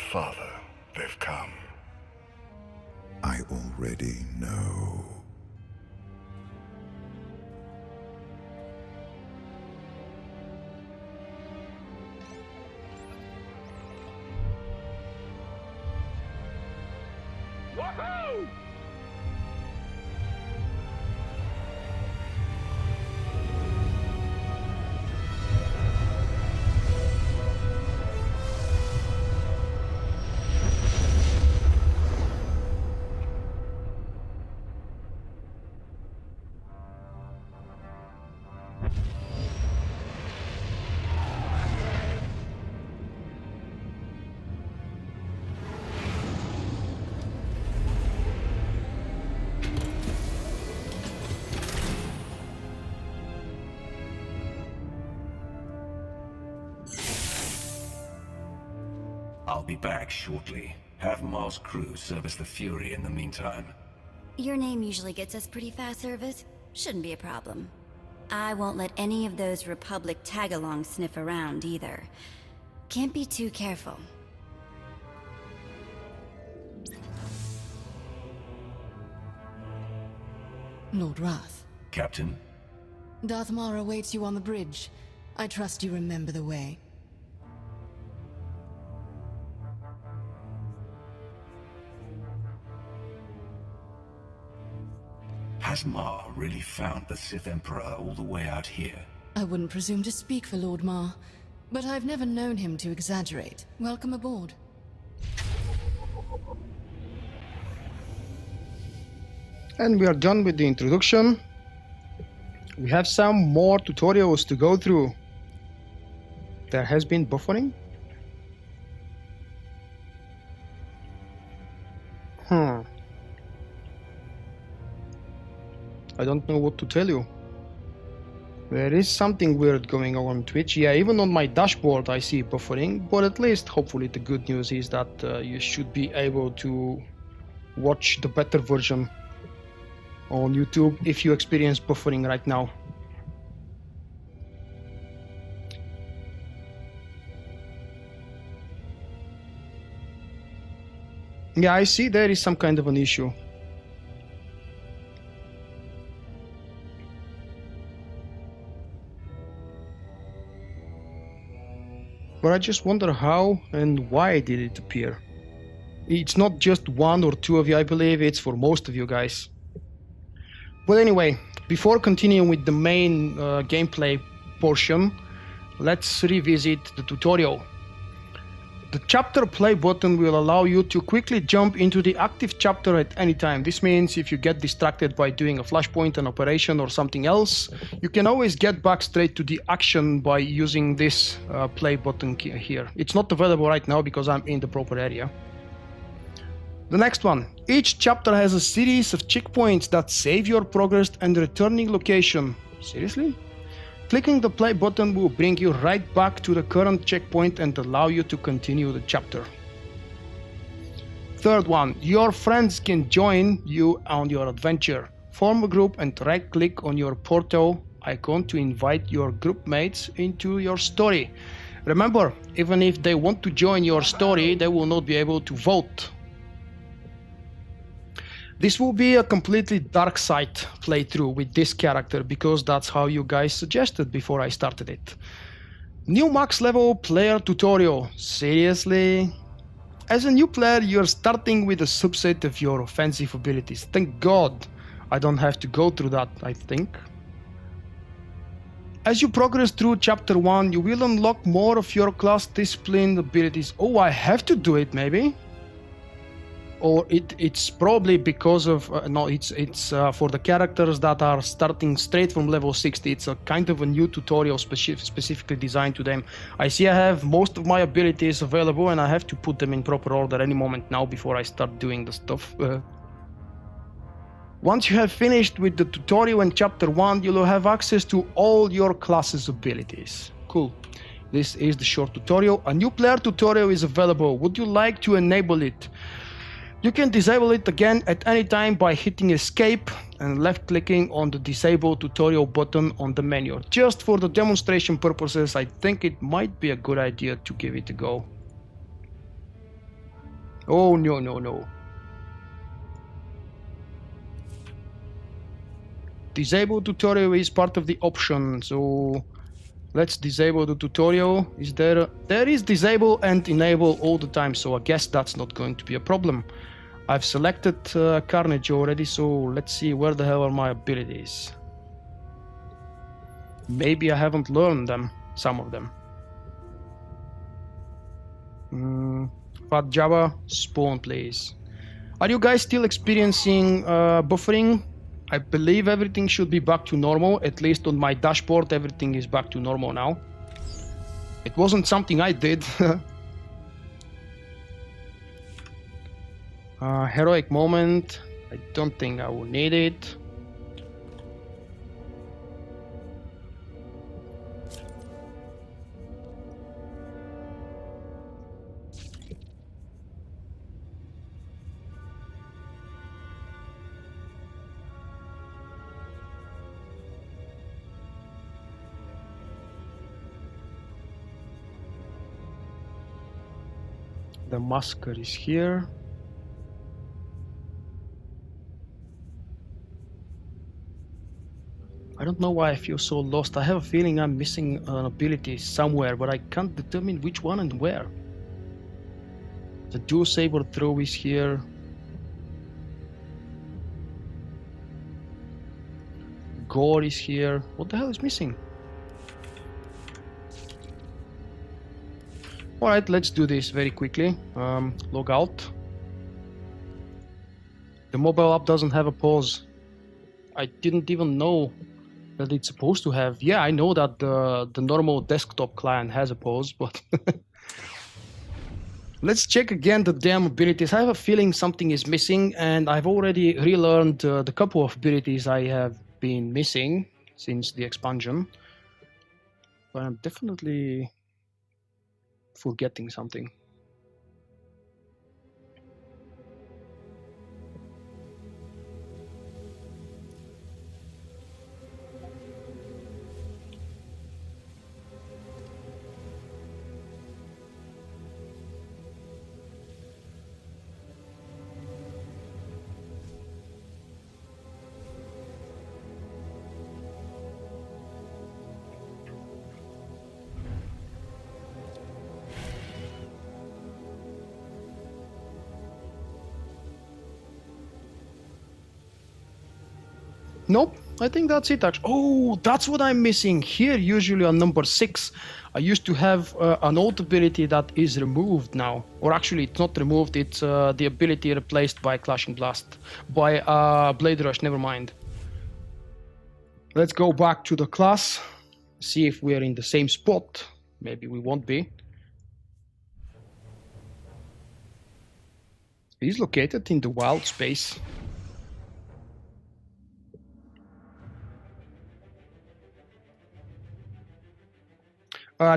Father, they've come. I already know. Woohoo! I'll be back shortly. Have Maul's crew service the Fury in the meantime. Your name usually gets us pretty fast service. Shouldn't be a problem. I won't let any of those Republic tag-alongs sniff around, either. Can't be too careful. Lord Wrath. Captain? Darth Maul awaits you on the bridge. I trust you remember the way. Has Maul really found the Sith Emperor all the way out here? I wouldn't presume to speak for Lord Maul, but I've never known him to exaggerate. Welcome aboard. And we are done with the introduction. We have some more tutorials to go through. There has been buffering. I don't know what to tell you. There is something weird going on Twitch. Yeah, even on my dashboard I see buffering, but at least hopefully the good news is that you should be able to watch the better version on YouTube if you experience buffering right now. Yeah, I see there is some kind of an issue. But I just wonder how and why did it appear. It's not just one or two of you, I believe it's for most of you guys. Well, anyway, before continuing with the main gameplay portion, let's revisit the tutorial. The chapter play button will allow you to quickly jump into the active chapter at any time. This means if you get distracted by doing a flashpoint, an operation or something else, you can always get back straight to the action by using this play button here. It's not available right now because I'm in the proper area. The next one. Each chapter has a series of checkpoints that save your progress and returning location. Seriously? Clicking the play button will bring you right back to the current checkpoint and allow you to continue the chapter. Third one, your friends can join you on your adventure. Form a group and right-click on your portal icon to invite your group mates into your story. Remember, even if they want to join your story, they will not be able to vote. This will be a completely dark side playthrough with this character because that's how you guys suggested before I started it. New max level player tutorial. Seriously? As a new player, you're starting with a subset of your offensive abilities. Thank God I don't have to go through that, I think. As you progress through chapter 1, you will unlock more of your class discipline abilities. Oh, I have to do it maybe? Or it's probably because of no, it's for the characters that are starting straight from level 60. It's a kind of a new tutorial specifically designed to them. I see I have most of my abilities available and I have to put them in proper order any moment now before I start doing the stuff. Once you have finished with the tutorial in chapter 1, you'll have access to all your class's abilities. Cool. This is the short tutorial. A new player tutorial is available. Would you like to enable it? You can disable it again at any time by hitting escape and left clicking on the disable tutorial button on the menu. Just for the demonstration purposes, I think it might be a good idea to give it a go. Oh, no, no, no. Disable tutorial is part of the option, so let's disable the tutorial. Is there... There is disable and enable all the time, so I guess that's not going to be a problem. I've selected Carnage already, so let's see where the hell are my abilities. Maybe I haven't learned them, some of them. Fat Java, spawn please. Are you guys still experiencing buffering? I believe everything should be back to normal, at least on my dashboard everything is back to normal now. It wasn't something I did. Heroic moment, I don't think I will need it. The masker is here. I don't know why I feel so lost. I have a feeling I'm missing an ability somewhere, but I can't determine which one and where. The dual saber throw is here. Gore is here. What the hell is missing? Alright, let's do this very quickly. Log out. The mobile app doesn't have a pause. I didn't even know that it's supposed to have. Yeah, I know that the normal desktop client has a pause, but let's check again the damn abilities. I have a feeling something is missing, and I've already relearned the couple of abilities I have been missing since the expansion. But I'm definitely forgetting something. Nope, I think that's it actually. Oh, that's what I'm missing. Here, usually on number 6, I used to have an old ability that is removed now. Or actually, it's not removed, it's the ability replaced by Clashing Blast. By Blade Rush, never mind. Let's go back to the class. See if we're in the same spot. Maybe we won't be. He's located in the wild space.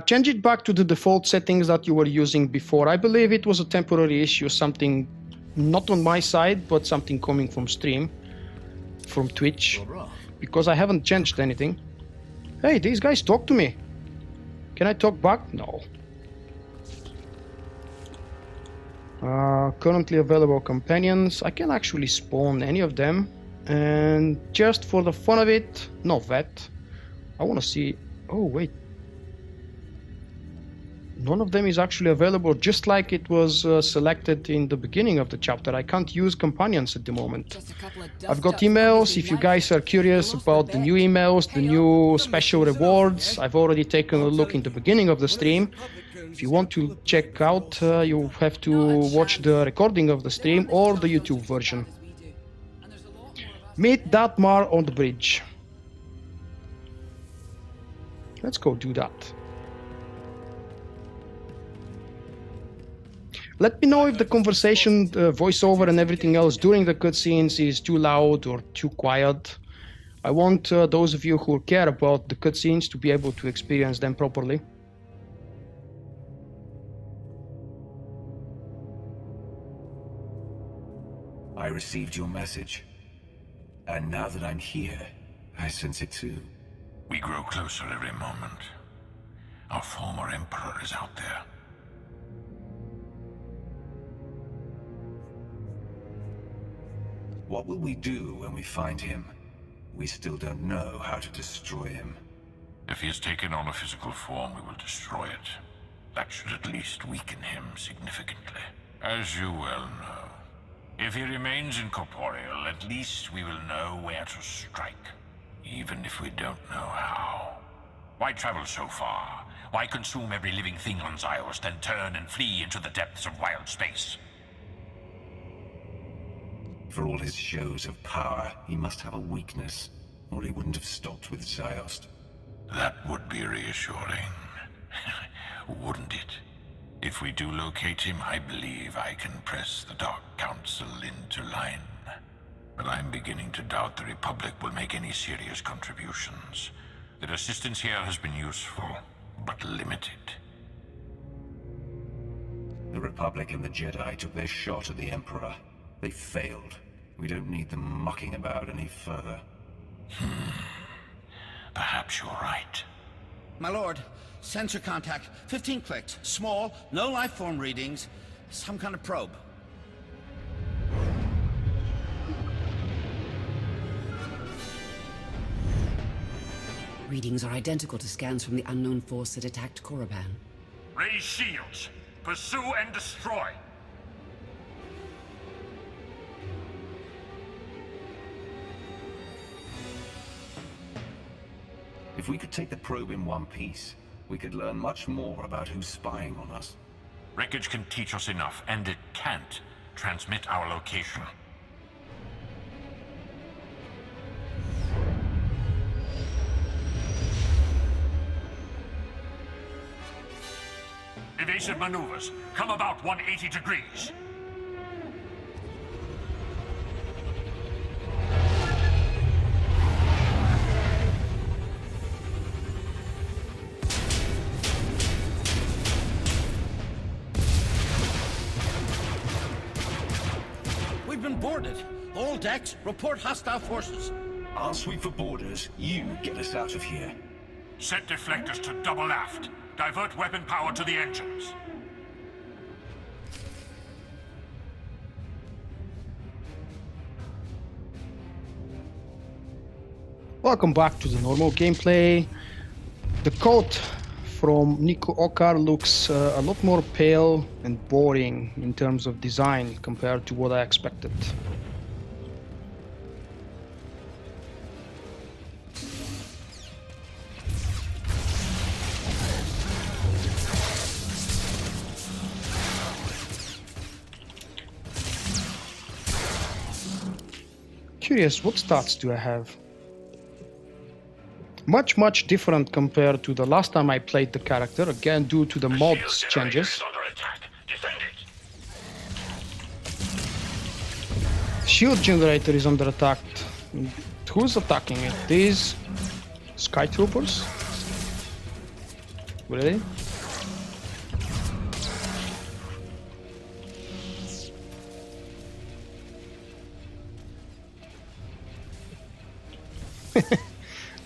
Change it back to the default settings that you were using before. I believe it was a temporary issue, something not on my side, but something coming from stream, from Twitch, because I haven't changed anything. Hey, these guys talk to me. Can I talk back? No. Currently available companions. I can actually spawn any of them. And just for the fun of it, no vet. I want to see... Oh, wait. None of them is actually available, just like it was selected in the beginning of the chapter. I can't use companions at the moment. I've got emails. If you guys are curious about the new emails, the new special rewards, I've already taken a look in the beginning of the stream. If you want to check out, you have to watch the recording of the stream or the YouTube version. Meet Datmar on the bridge. Let's go do that. Let me know if the conversation, voiceover and everything else during the cutscenes is too loud or too quiet. I want those of you who care about the cutscenes to be able to experience them properly. I received your message. And now that I'm here, I sense it too. We grow closer every moment. Our former Emperor is out there. What will we do when we find him? We still don't know how to destroy him. If he has taken on a physical form, we will destroy it. That should at least weaken him significantly. As you well know. If he remains incorporeal, at least we will know where to strike. Even if we don't know how. Why travel so far? Why consume every living thing on Zyos, then turn and flee into the depths of wild space? For all his shows of power, he must have a weakness, or he wouldn't have stopped with Ziost. That would be reassuring. Wouldn't it? If we do locate him, I believe I can press the Dark Council into line. But I'm beginning to doubt the Republic will make any serious contributions. Their assistance here has been useful, but limited. The Republic and the Jedi took their shot at the Emperor. They failed. We don't need them mucking about any further. Perhaps you're right. My lord, sensor contact. 15 clicked. Small, no life form readings. Some kind of probe. Readings are identical to scans from the unknown force that attacked Korriban. Raise shields. Pursue and destroy. If we could take the probe in one piece, we could learn much more about who's spying on us. Wreckage can teach us enough, and it can't transmit our location. Evasive maneuvers. Come about 180 degrees. We've been boarded. All decks, report hostile forces. I'll sweep for borders. You get us out of here. Set deflectors to double aft. Divert weapon power to the engines. Welcome back to the normal gameplay. The code from Nico Okar looks a lot more pale and boring in terms of design compared to what I expected. Curious, what stats do I have? Much different compared to the last time I played the character, again due to the mods changes. Shield generator is under attack. Who's attacking it? These Sky Troopers? Really?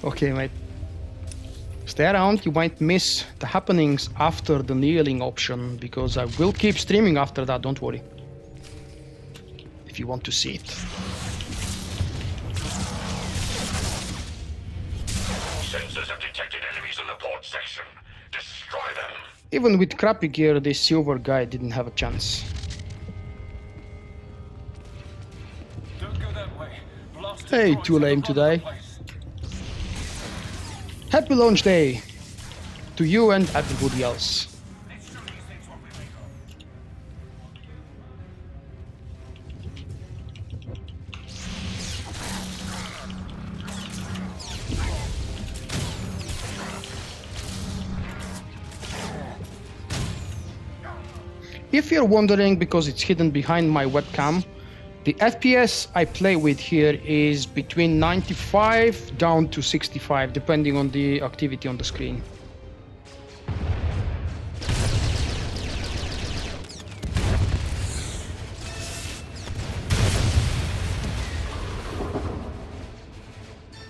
Okay, mate. Stay around, you might miss the happenings after the kneeling option, because I will keep streaming after that, don't worry. If you want to see it. Sensors have detected enemies in the port section. Destroy them. Even with crappy gear, this silver guy didn't have a chance. Don't go that way. Hey, too lame to die. Happy launch day to you and everybody else. If you're wondering, because it's hidden behind my webcam, the FPS I play with here is between 95 down to 65, depending on the activity on the screen.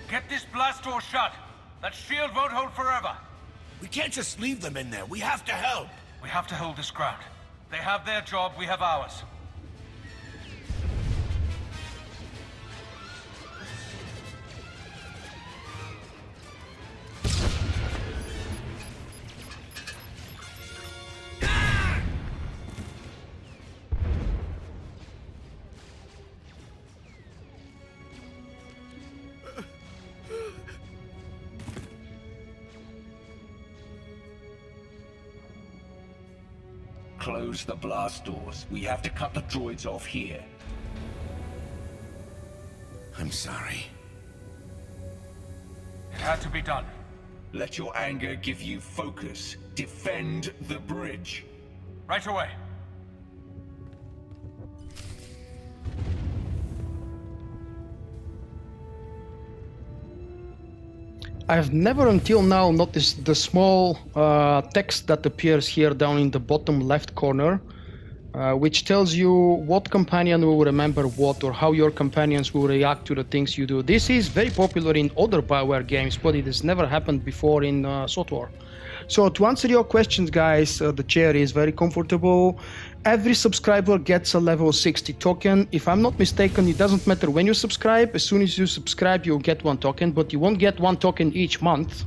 Get this blast door shut. That shield won't hold forever. We can't just leave them in there. We have to help. We have to hold this ground. They have their job, we have ours. close the blast doors. We have to cut the droids off here. I'm sorry. It had to be done. Let your anger give you focus. Defend the bridge. Right away. I've never until now noticed the small text that appears here down in the bottom left corner, which tells you what companion will remember what or how your companions will react to the things you do. This is very popular in other BioWare games, but it has never happened before in SWTOR. So to answer your questions, guys, the chair is very comfortable. Every subscriber gets a level 60 token. If I'm not mistaken, it doesn't matter when you subscribe. As soon as you subscribe, you'll get 1 token, but you won't get 1 token each month.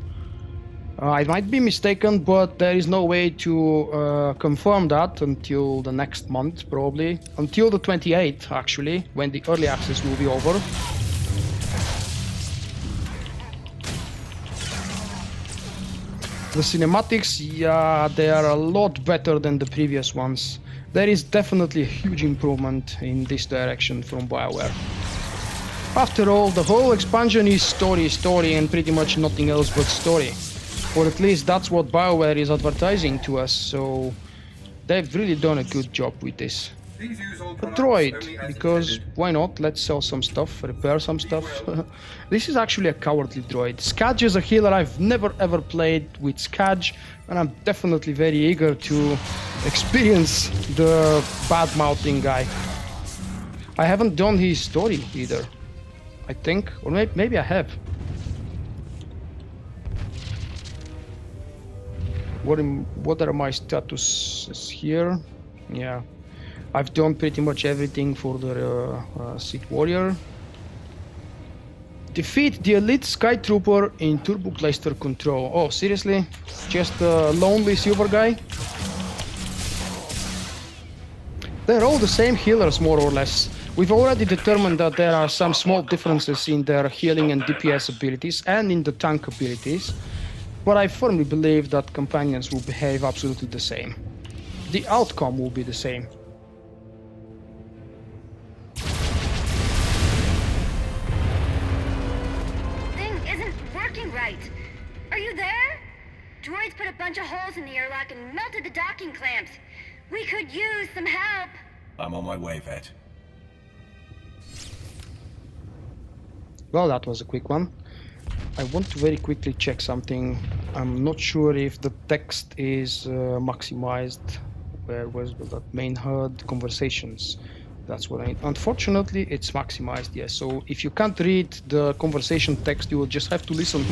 I might be mistaken, but there is no way to confirm that until the next month, probably. Until the 28th, actually, when the early access will be over. The cinematics, yeah, they are a lot better than the previous ones. There is definitely a huge improvement in this direction from BioWare. After all, the whole expansion is story, and pretty much nothing else but story. Or at least that's what BioWare is advertising to us, so they've really done a good job with this. A droid, because why not? Let's sell some stuff, repair some stuff. This is actually a cowardly droid. Skadge is a healer. I've never ever played with Skadge, and I'm definitely very eager to experience the bad-mouthing guy. I haven't done his story either, I think, or maybe I have. What are my statuses here? Yeah. I've done pretty much everything for the Sith Warrior. Defeat the elite Sky Trooper in Turbo Blaster control. Oh, seriously? Just a lonely silver guy? They're all the same healers, more or less. We've already determined that there are some small differences in their healing and DPS abilities and in the tank abilities, but I firmly believe that companions will behave absolutely the same. The outcome will be the same. Right. Are you there? Droids put a bunch of holes in the airlock and melted the docking clamps. We could use some help. I'm on my way, Vet. Well, that was a quick one. I want to very quickly check something. I'm not sure if the text is maximized. Where was that main HUD conversations? That's what I... Unfortunately, it's maximized, yes. So if you can't read the conversation text, you will just have to listen.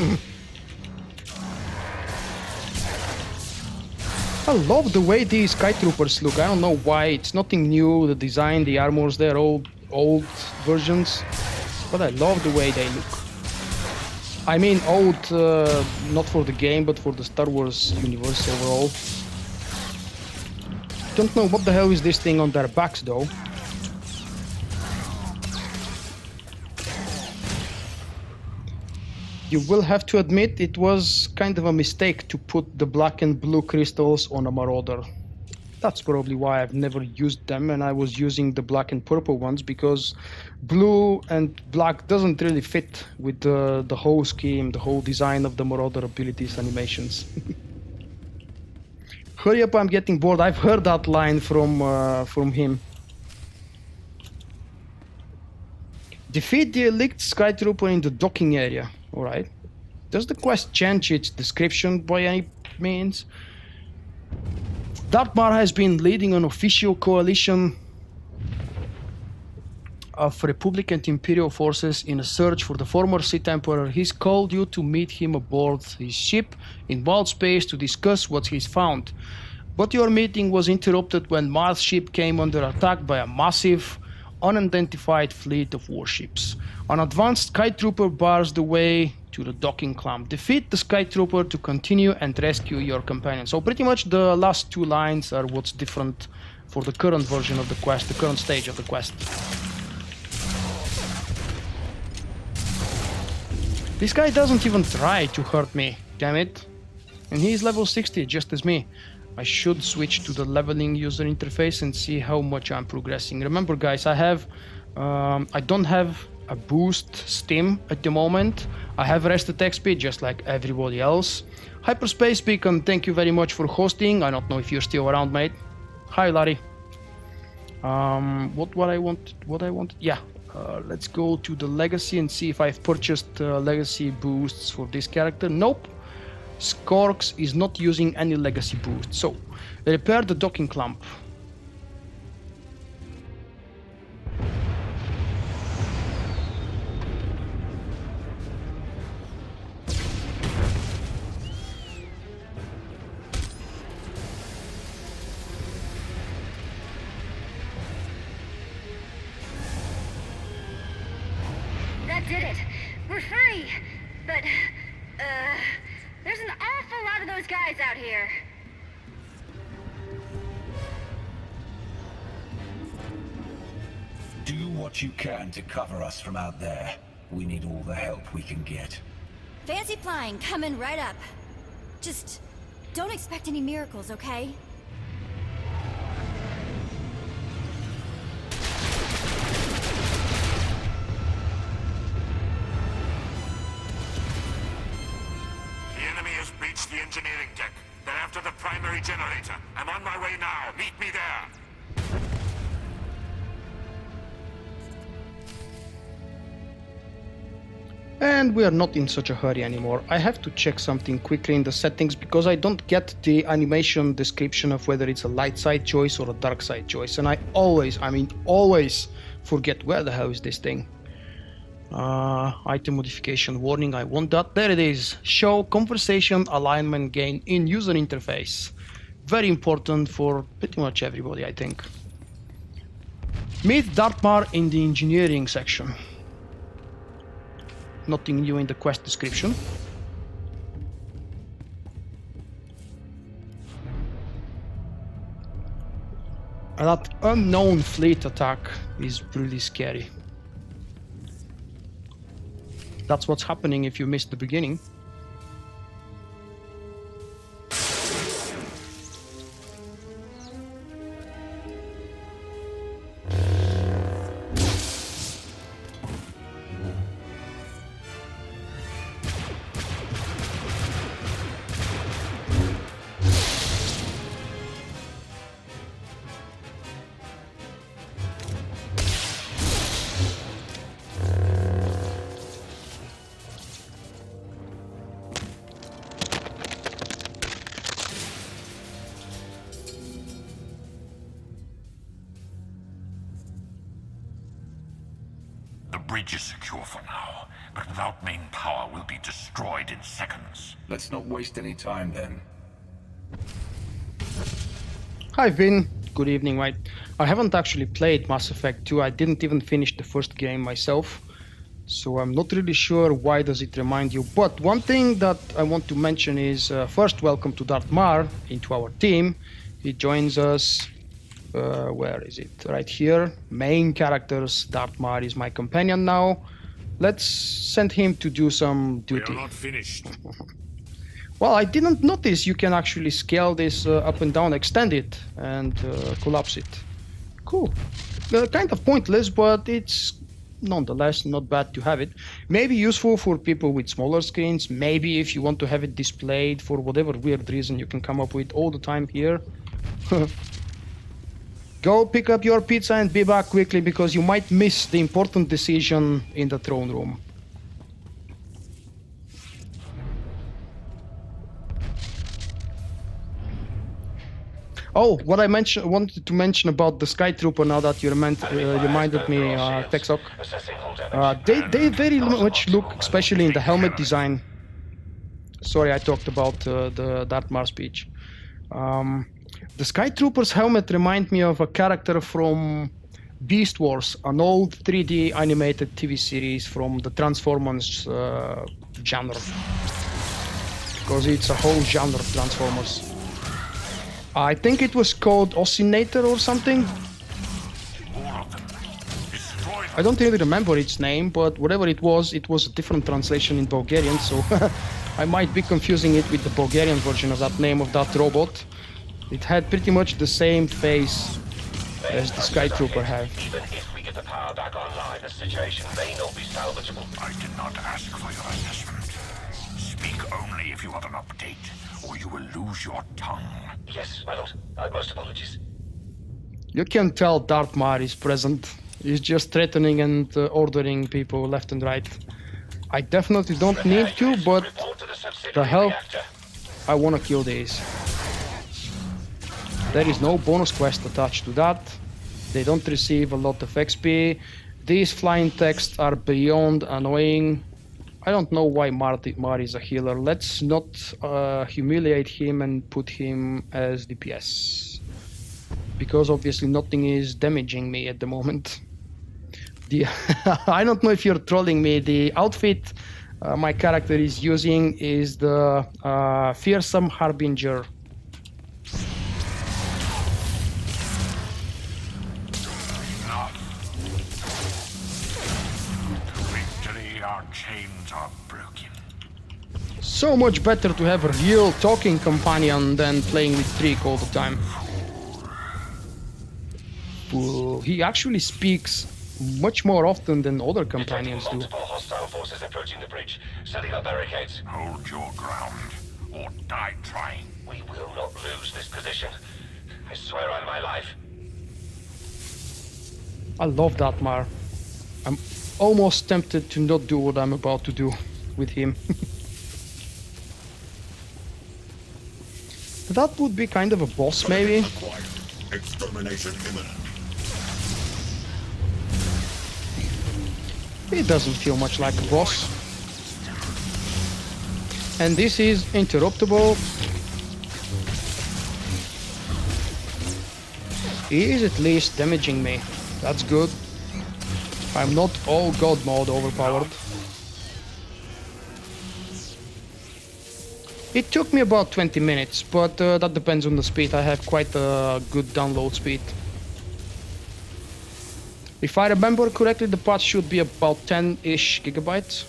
I love the way these Sky Troopers look. I don't know why. It's nothing new. The design, the armors, they're old versions. But I love the way they look. I mean old, not for the game, but for the Star Wars universe overall. Don't know what the hell is this thing on their backs, though. You will have to admit it was kind of a mistake to put the black and blue crystals on a Marauder. That's probably why I've never used them, and I was using the black and purple ones, because blue and black doesn't really fit with the whole scheme, the whole design of the Marauder abilities animations. Hurry up, I'm getting bored. I've heard that line from him. Defeat the elite Sky Trooper in the docking area. Alright. Does the quest change its description by any means? Darth has been leading an official coalition of Republic and Imperial forces in a search for the former Sith Emperor. He's called you to meet him aboard his ship in wild space to discuss what he's found. But your meeting was interrupted when Marth's ship came under attack by a massive, unidentified fleet of warships. An advanced Sky Trooper bars the way to the docking clamp. Defeat the Sky Trooper to continue and rescue your companion. So pretty much the last 2 lines are what's different for the current version of the quest, the current stage of the quest. This guy doesn't even try to hurt me, damn it. And he's level 60, just as me. I should switch to the leveling user interface and see how much I'm progressing. Remember guys, I don't have a boost stim at the moment. I have rested XP just like everybody else. Hyperspace Beacon, thank you very much for hosting. I don't know if you're still around, mate. Hi Larry. What I want, yeah. Let's go to the legacy and see if I've purchased legacy boosts for this character. Nope. Skorks is not using any legacy boost. So, repair the docking clamp. That did it. We're free. But, there's an awful lot of those guys out here. Do what you can to cover us from out there. We need all the help we can get. Fancy flying, coming right up. Just don't expect any miracles, okay? The engineering deck. They're after the primary generator. I'm on my way now. Meet me there. And we are not in such a hurry anymore. I have to check something quickly in the settings because I don't get the animation description of whether it's a light side choice or a dark side choice. And I always forget where the hell is this thing. Item modification warning, I want that. There it is. Show conversation alignment gain in user interface. Very important for pretty much everybody, I think. Meet Dartmar in the engineering section. Nothing new in the quest description. And that unknown fleet attack is really scary. That's what's happening if you missed the beginning. Bridge is secure for now, but without main power will be destroyed in seconds. Let's not waste any time then. Hi Vin, good evening, mate. I haven't actually played Mass Effect 2, I didn't even finish the first game myself, so I'm not really sure why does it remind you, but one thing that I want to mention is, first welcome to Dartmar into our team. He joins us. Where is it? Right here. Main characters. Dartmar is my companion now. Let's send him to do some duty. We are not finished. Well, I didn't notice you can actually scale this up and down, extend it, and collapse it. Cool. Kind of pointless, but it's nonetheless not bad to have it. Maybe useful for people with smaller screens. Maybe if you want to have it displayed for whatever weird reason you can come up with all the time here. Go pick up your pizza and be back quickly because you might miss the important decision in the throne room. Oh, what I wanted to mention about the Sky Trooper now that you reminded me, Texok. They very much look, especially in the helmet design. Sorry, I talked about the Dartmar speech. The Sky Trooper's helmet reminds me of a character from Beast Wars, an old 3D animated TV series from the Transformers genre. Because it's a whole genre of Transformers. I think it was called Oscinator or something. I don't really remember its name, but whatever it was a different translation in Bulgarian, so I might be confusing it with the Bulgarian version of that name of that robot. It had pretty much the same face as the Sky Trooper have. Even if we get the power back online, the situation may not be salvageable. I did not ask for your assessment. Speak only if you have an update, or you will lose your tongue. Yes, my lord. Most apologies. You can tell Darth Maul is present. He's just threatening and ordering people left and right. I definitely don't need to, but the hell, I wanna kill these. There is no bonus quest attached to that. They don't receive a lot of XP. These flying texts are beyond annoying. I don't know why Mar is a healer. Let's not humiliate him and put him as DPS. Because obviously nothing is damaging me at the moment. I don't know if you're trolling me. The outfit my character is using is the Fearsome Harbinger. Victory, our chains are broken. So much better to have a real talking companion than playing with Trick all the time. Fool. He actually speaks much more often than other companions do. Multiple hostile forces approaching the bridge, setting up barricades. Hold your ground, or die trying. We will not lose this position. I swear on my life. I love that Mar. I'm almost tempted to not do what I'm about to do with him. That would be kind of a boss, maybe. Extermination imminent. It doesn't feel much like a boss. And this is interruptible. He is at least damaging me. That's good. I'm not all god mode overpowered. It took me about 20 minutes, but that depends on the speed. I have quite a good download speed. If I remember correctly, the patch should be about 10-ish gigabytes.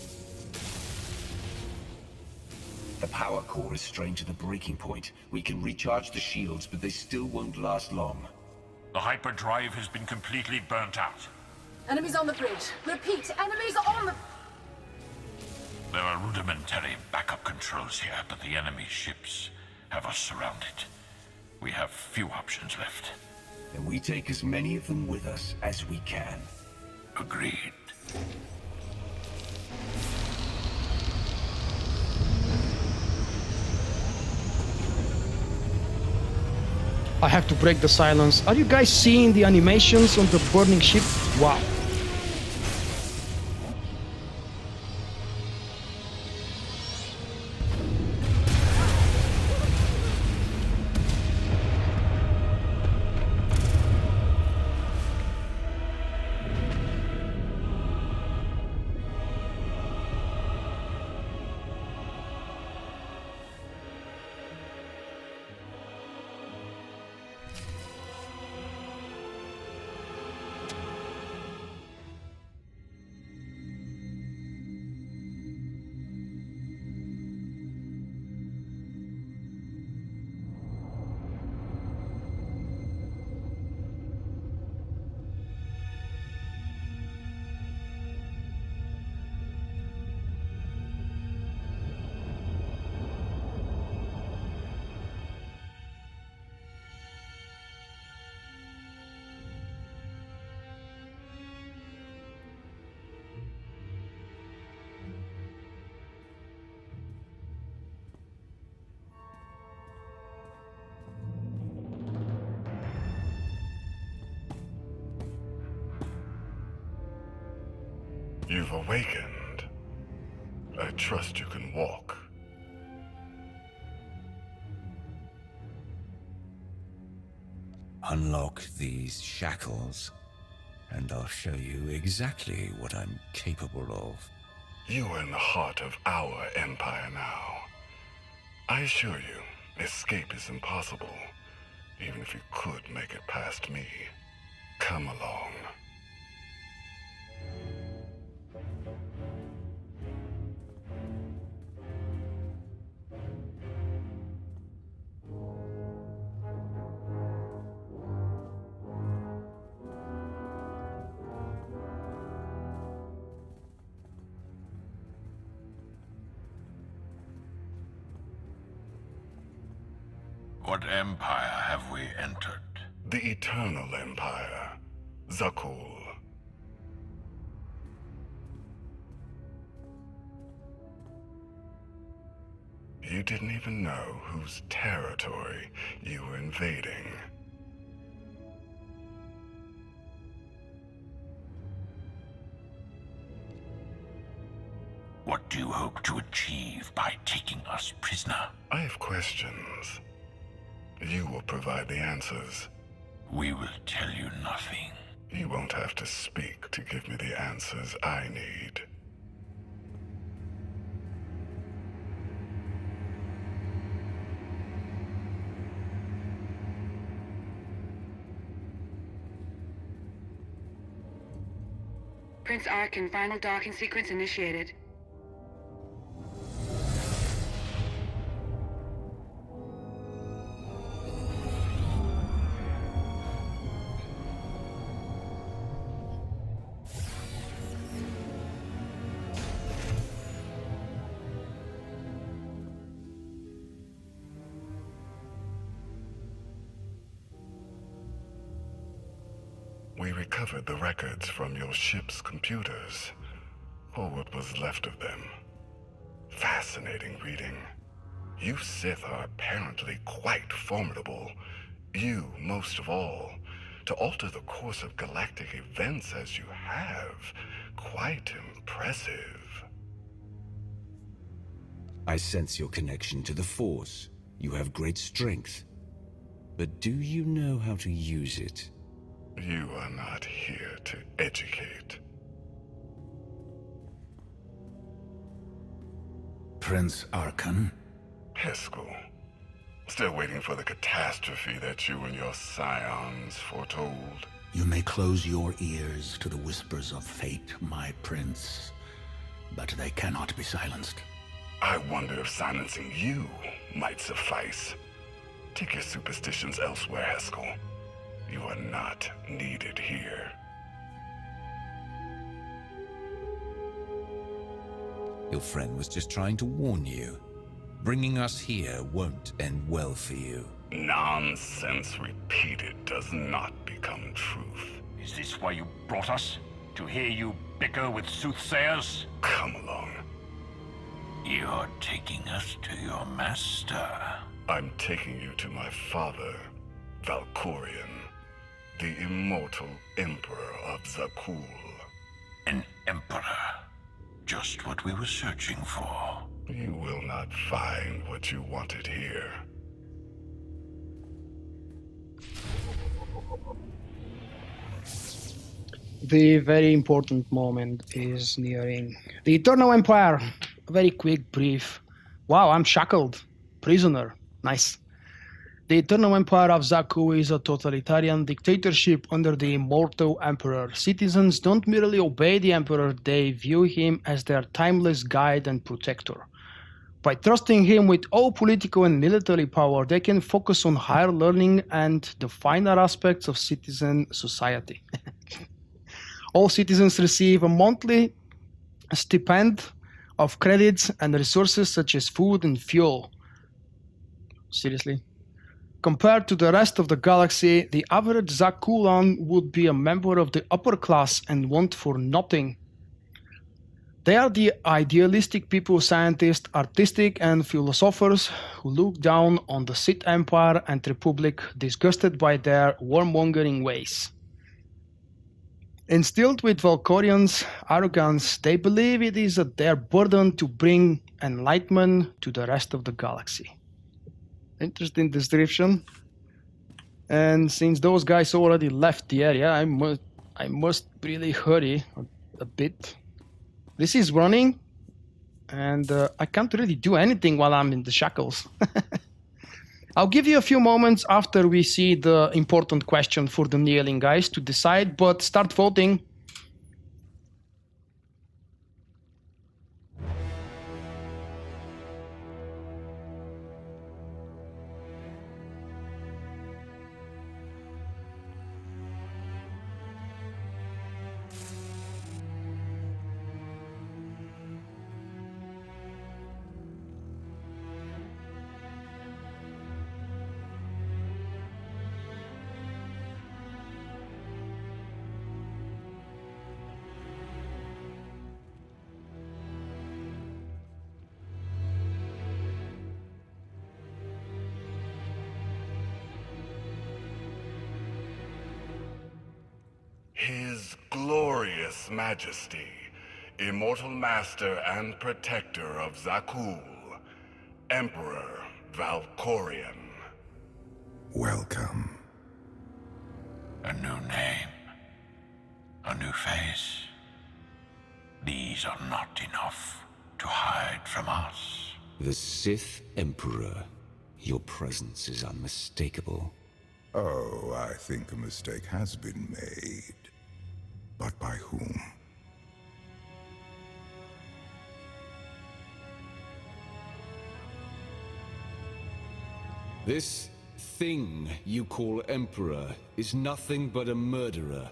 The power core is strained to the breaking point. We can recharge the shields, but they still won't last long. The hyperdrive has been completely burnt out. Enemies on the bridge. Repeat, enemies on the... There are rudimentary backup controls here, but the enemy ships have us surrounded. We have few options left. And we take as many of them with us as we can. Agreed. I have to break the silence. Are you guys seeing the animations on the burning ship? Wow. You've awakened. I trust you can walk. Unlock these shackles, and I'll show you exactly what I'm capable of. You are in the heart of our empire now. I assure you, escape is impossible, even if you could make it past me. Come along. What empire have we entered? The Eternal Empire. Zakuul. You didn't even know whose territory you were invading. What do you hope to achieve by taking us prisoner? I have questions. You will provide the answers. We will tell you nothing. You won't have to speak to give me the answers I need. Prince Arkin, final docking sequence initiated. We recovered the records from your ship's computers, or what was left of them. Fascinating reading. You Sith are apparently quite formidable. You, most of all, to alter the course of galactic events as you have. Quite impressive. I sense your connection to the Force. You have great strength. But do you know how to use it? You are not here to educate. Prince Arkin? Haskell. Still waiting for the catastrophe that you and your scions foretold. You may close your ears to the whispers of fate, my prince, but they cannot be silenced. I wonder if silencing you might suffice. Take your superstitions elsewhere, Haskell. You are not needed here. Your friend was just trying to warn you. Bringing us here won't end well for you. Nonsense repeated does not become truth. Is this why you brought us? To hear you bicker with soothsayers? Come along. You're taking us to your master. I'm taking you to my father, Valkorion, the immortal Emperor of Zakuul. An emperor. Just what we were searching for. You will not find what you wanted here. The very important moment is nearing. The Eternal Empire. A very quick brief. Wow, I'm shackled. Prisoner. Nice. The Eternal Empire of Zakuul is a totalitarian dictatorship under the immortal Emperor. Citizens don't merely obey the Emperor, they view him as their timeless guide and protector. By trusting him with all political and military power, they can focus on higher learning and the finer aspects of citizen society. All citizens receive a monthly stipend of credits and resources such as food and fuel. Seriously? Compared to the rest of the galaxy, the average Zakuulan would be a member of the upper class and want for nothing. They are the idealistic people, scientists, artistic, and philosophers who look down on the Sith Empire and Republic, disgusted by their warmongering ways. Instilled with Valkorian's arrogance, they believe it is their burden to bring enlightenment to the rest of the galaxy. Interesting description. And since those guys already left the area, I must really hurry a bit. This is running, and I can't really do anything while I'm in the shackles. I'll give you a few moments after we see the important question for the kneeling guys to decide, but start voting. His glorious majesty, immortal master and protector of Zakuul, Emperor Valkorion. Welcome. A new name. A new face. These are not enough to hide from us. The Sith Emperor. Your presence is unmistakable. Oh, I think a mistake has been made. But by whom? This thing you call Emperor is nothing but a murderer.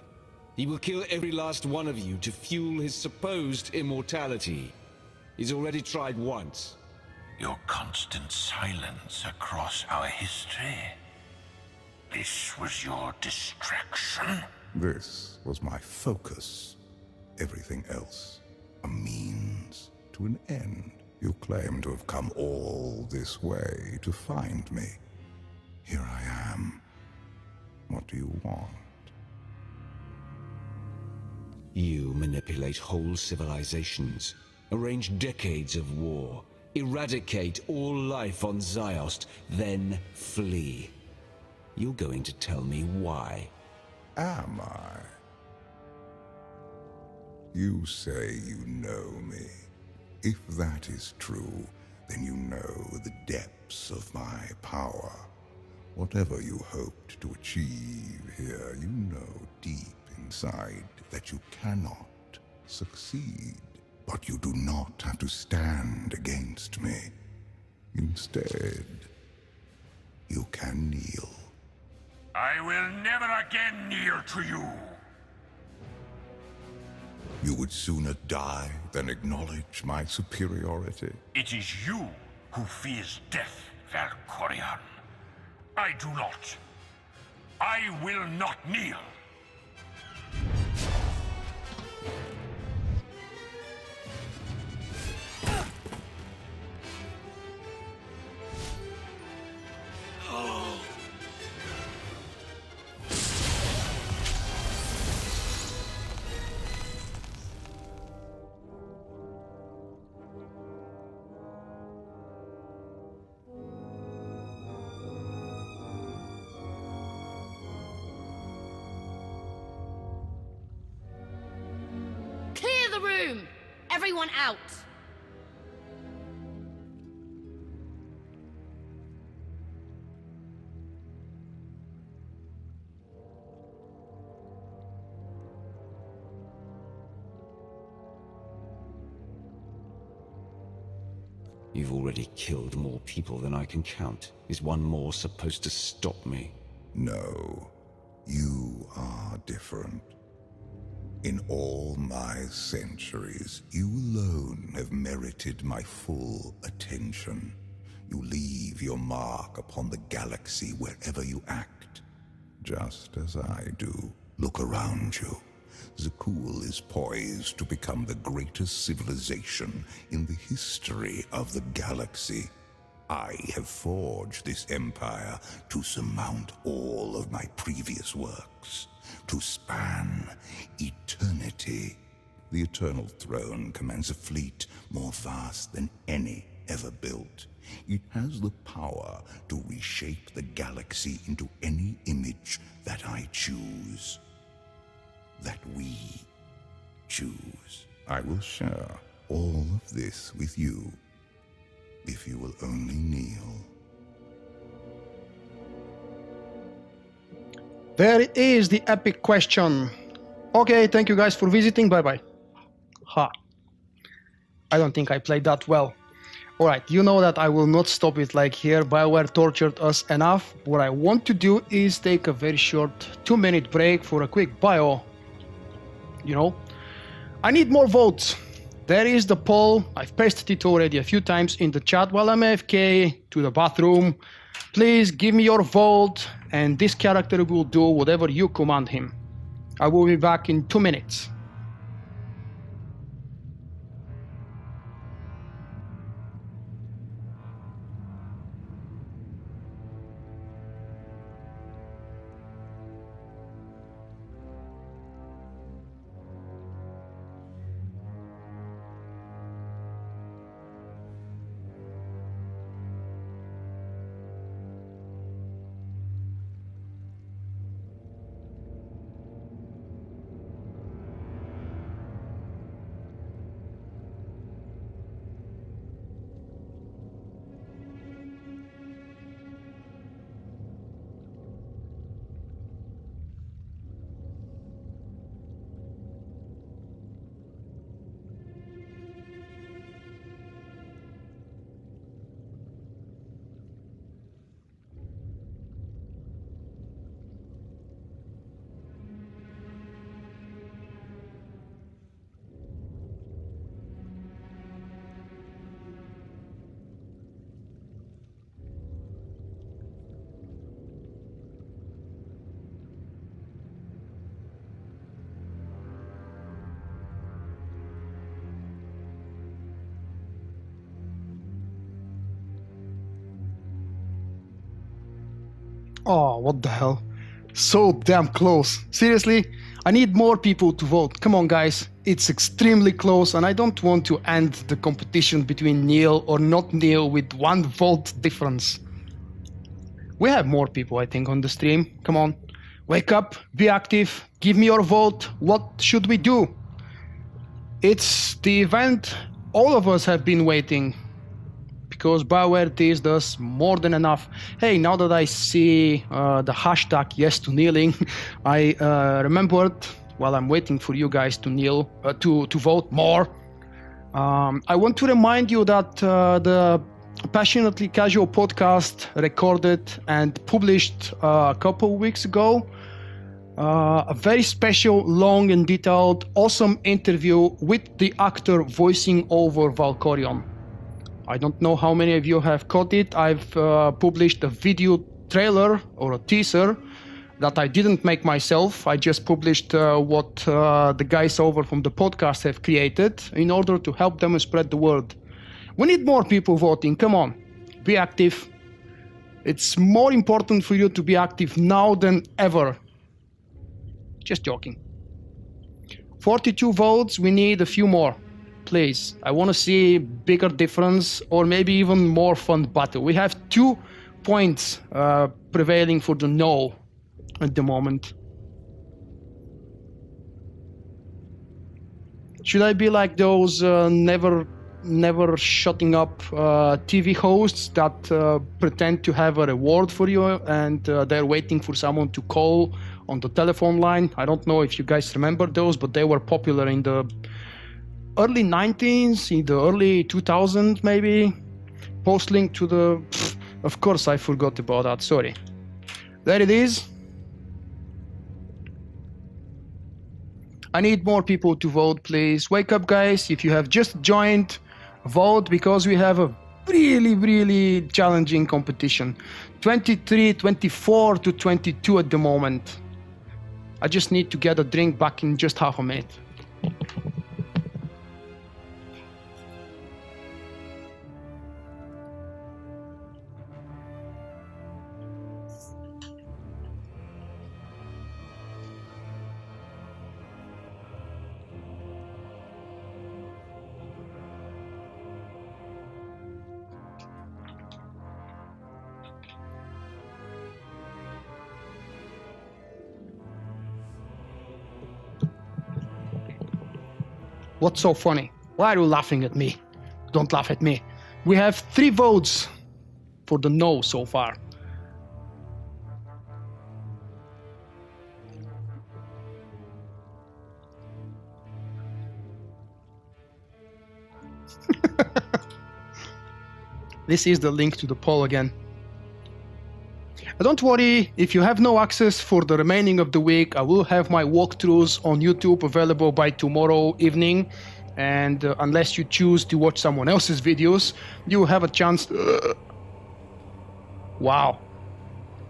He will kill every last one of you to fuel his supposed immortality. He's already tried once. Your constant silence across our history. This was your distraction? This was my focus. Everything else, a means to an end. You claim to have come all this way to find me. Here I am. What do you want? You manipulate whole civilizations, arrange decades of war, eradicate all life on Ziost, then flee. You're going to tell me why. Am I? You say you know me. If that is true, then you know the depths of my power. Whatever you hoped to achieve here, you know deep inside that you cannot succeed. But you do not have to stand against me. Instead, you can kneel. I will never again kneel to you. You would sooner die than acknowledge my superiority. It is you who fears death, Valkorion. I do not. I will not kneel. Everyone out! You've already killed more people than I can count. Is one more supposed to stop me? No. You are different. In all my centuries, you alone have merited my full attention. You leave your mark upon the galaxy wherever you act, just as I do. Look around you. Zakuul is poised to become the greatest civilization in the history of the galaxy. I have forged this empire to surmount all of my previous works, to span eternity. The Eternal Throne commands a fleet more vast than any ever built. It has the power to reshape the galaxy into any image that I choose. That we choose. I will share all of this with you, if you will only kneel. There it is, the epic question. Okay, thank you guys for visiting. Bye-bye. Ha. I don't think I played that well. Alright, you know that I will not stop it like here. BioWare tortured us enough. What I want to do is take a very short 2-minute break for a quick bio. You know, I need more votes. There is the poll. I've pasted it already a few times in the chat while I'm AFK to the bathroom. Please give me your vote, and this character will do whatever you command him. I will be back in 2 minutes. Oh, what the hell? So damn close. Seriously? I need more people to vote. Come on, guys. It's extremely close, and I don't want to end the competition between Neil or not Neil with 1 vote difference. We have more people, I think, on the stream. Come on. Wake up, be active, give me your vote. What should we do? It's the event all of us have been waiting, because BioWare teased us more than enough. Hey, now that I see the hashtag yes to kneeling, I remembered, while I'm waiting for you guys to kneel, to vote more, I want to remind you that the Passionately Casual podcast recorded and published a couple weeks ago a very special, long and detailed, awesome interview with the actor voicing over Valkorion. I don't know how many of you have caught it. I've published a video trailer or a teaser that I didn't make myself. I just published what the guys over from the podcast have created in order to help them spread the word. We need more people voting. Come on, be active. It's more important for you to be active now than ever. Just joking. 42 votes, we need a few more. Please, I want to see bigger difference or maybe even more fun battle. We have 2 points prevailing for the no at the moment. Should I be like those never shutting up TV hosts that pretend to have a reward for you and they're waiting for someone to call on the telephone line? I don't know if you guys remember those, but they were popular in the early 90s, in the early 2000s maybe. Post link to the... Of course I forgot about that, sorry. There it is. I need more people to vote, please. Wake up, guys. If you have just joined, vote, because we have a really challenging competition. 23, 24 to 22 at the moment. I just need to get a drink back in just half a minute. What's so funny? Why are you laughing at me? Don't laugh at me. We have 3 votes for the no so far. This is the link to the poll again. Don't worry, if you have no access for the remaining of the week, I will have my walkthroughs on YouTube available by tomorrow evening. And unless you choose to watch someone else's videos, you will have a chance... Wow.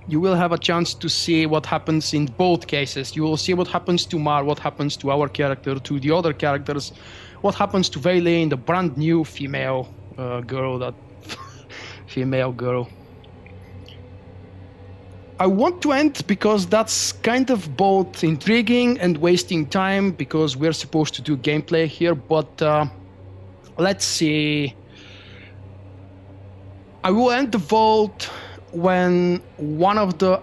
You will have a chance to see what happens in both cases. You will see what happens to Mar, what happens to our character, to the other characters, what happens to Vaylene, the brand new female girl, that female girl. I want to end because that's kind of both intriguing and wasting time, because we're supposed to do gameplay here, but let's see. I will end the vote when one of the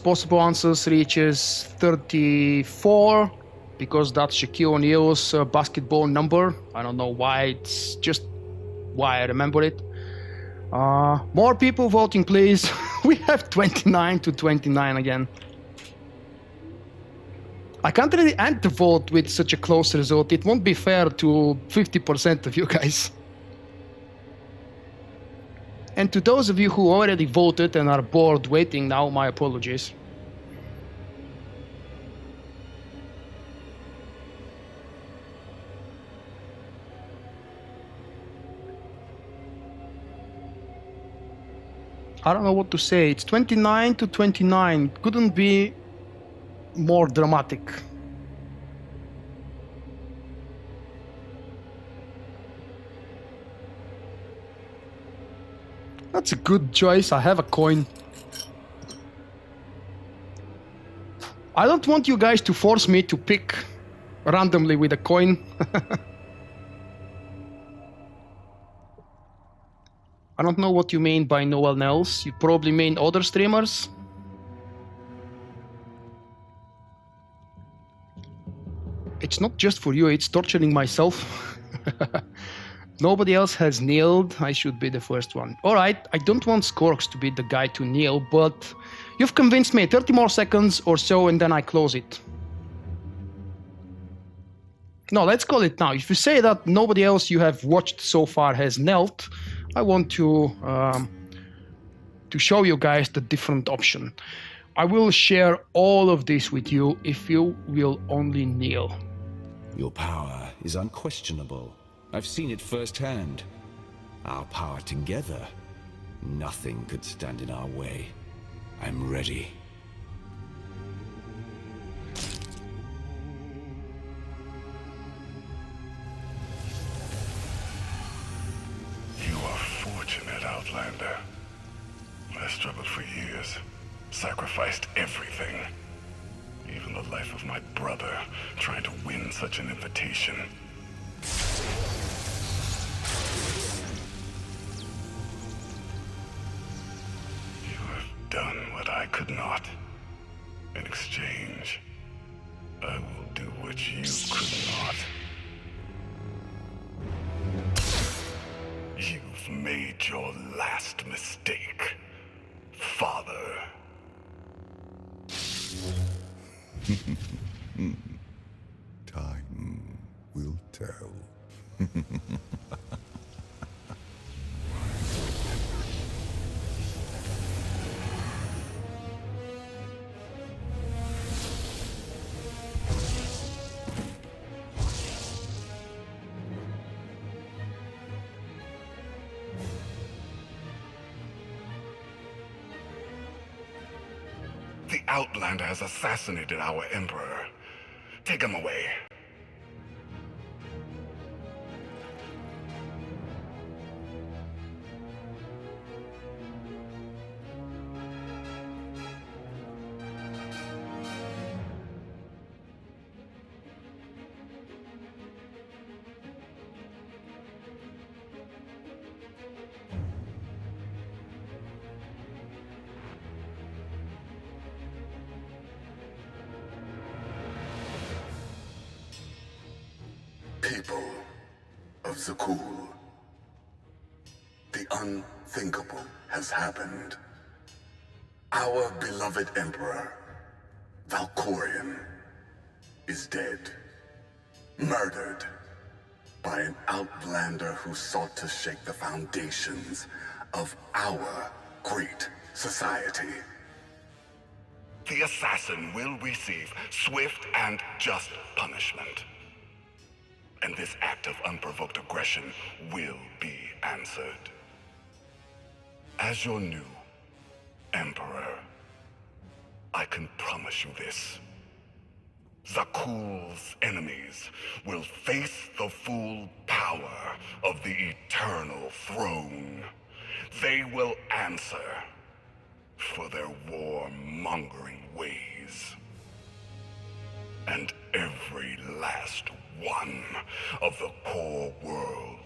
possible answers reaches 34, because that's Shaquille O'Neal's basketball number. I don't know why, it's just why I remember it. More people voting, please. We have 29 to 29 again. I can't really end the vote with such a close result. It won't be fair to 50% of you guys. And to those of you who already voted and are bored waiting now, my apologies. I don't know what to say. It's 29 to 29. It couldn't be more dramatic. That's a good choice. I have a coin. I don't want you guys to force me to pick randomly with a coin. I don't know what you mean by no one else. You probably mean other streamers. It's not just for you, it's torturing myself. Nobody else has kneeled. I should be the first one. Alright, I don't want Skorks to be the guy to kneel, but you've convinced me. 30 more seconds or so and then I close it. No, let's call it now. If you say that nobody else you have watched so far has knelt, I want to show you guys the different option. I will share all of this with you if you will only kneel. Your power is unquestionable. I've seen it firsthand. Our power together, nothing could stand in our way. I'm ready. You are fortunate, Outlander. I struggled for years, sacrificed everything. Even the life of my brother, trying to win such an invitation. You have done what I could not. In exchange, I will do what you could not. You've made your last mistake, Father. Time will tell. The Outlander has assassinated our Emperor. Take him away. People of Zakuul, the unthinkable has happened. Our beloved Emperor, VULKK, is dead. Murdered by an Outlander who sought to shake the foundations of our great society. The assassin will receive swift and just punishment. And this act of unprovoked aggression will be answered. As your new Emperor, I can promise you this. Zakuul's enemies will face the full power of the eternal throne. They will answer for their war-mongering ways. And every last one of the core world